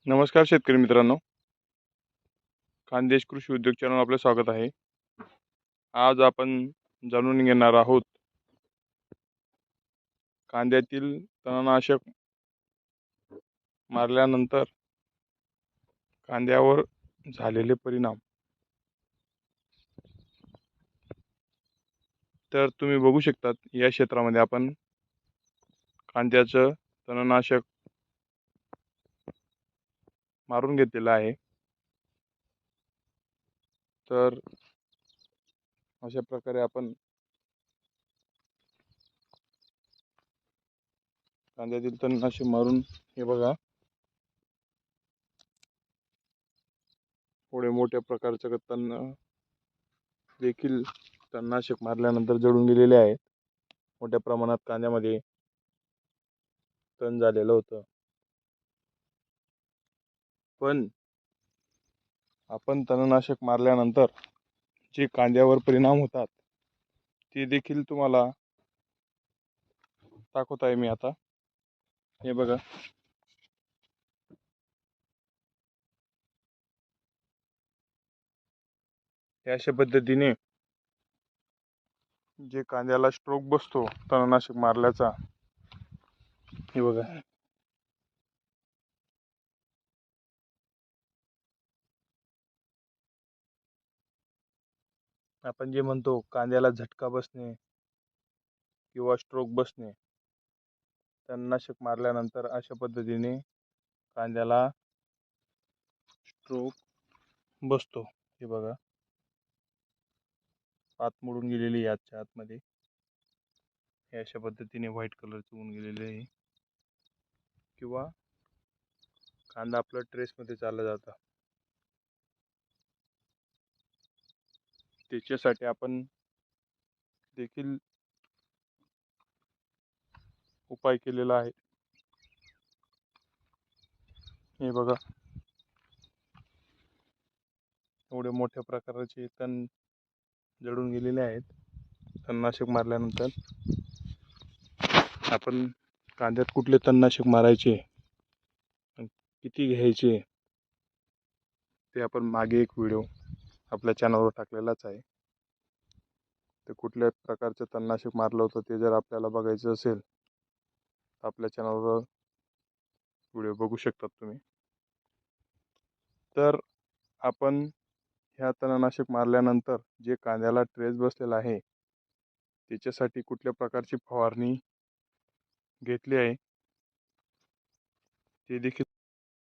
नमस्कार शेतकरी मित्रांनो, खानदेश कृषी उद्योग चॅनल आपले स्वागत आहे. आज आपण जाणून घेणार आहोत कांद्यातील तणनाशक मारल्यानंतर कांद्यावर झालेले परिणाम. तर तुम्ही बघू शकतात, या क्षेत्रामध्ये आपण कांद्याचं तणनाशक मारून घेतलेलं आहे. तर अशा प्रकारे आपण कांद्यातील तणनाशक मारून, हे बघा, थोडे मोठ्या प्रकारचं तण देखील तणनाशक मारल्यानंतर जळून गेलेले आहेत. मोठ्या प्रमाणात कांद्यामध्ये तण झालेलं होतं. पण आपण तणनाशक मारल्यानंतर जे कांद्यावर परिणाम होतात ते देखील तुम्हाला दाखवत आहे मी आता. हे बघा, अशा पद्धतीने जे कांद्याला स्ट्रोक बसतो तणनाशक मारल्याचा, हे बघा, आपण जे म्हणतो कांद्याला झटका बसणे किंवा स्ट्रोक बसणे, तणनाशक मारल्यानंतर अशा पद्धतीने कांद्याला स्ट्रोक बसतो. हे बघा, आत मोडून गेलेली याच्या आतमध्ये हे अशा पद्धतीने व्हाईट कलरचे होऊन गेलेले आहे, किंवा कांदा आपला ट्रेसमध्ये चालला जाता. त्याच्यासाठी आपण देखील उपाय केलेला आहे. हे बघा, एवढे मोठ्या प्रकारचे तण जळून गेलेले आहेत. तणनाशक मारल्यानंतर आपण कांद्यात कुठले तणनाशक मारायचे, किती घ्यायचे, ते आपण मागे एक व्हिडिओ आपल्या चॅनलवर टाकलेलाच आहे. ते कुठल्या प्रकारचं तणनाशक मारलं होतं ते जर आपल्याला बघायचं असेल तर आपल्या चॅनलवर व्हिडिओ बघू शकतात तुम्ही. तर आपण ह्या तणनाशक मारल्यानंतर जे कांद्याला ट्रेस बसलेला आहे त्याच्यासाठी कुठल्या प्रकारची फवारणी घेतली आहे ते देखील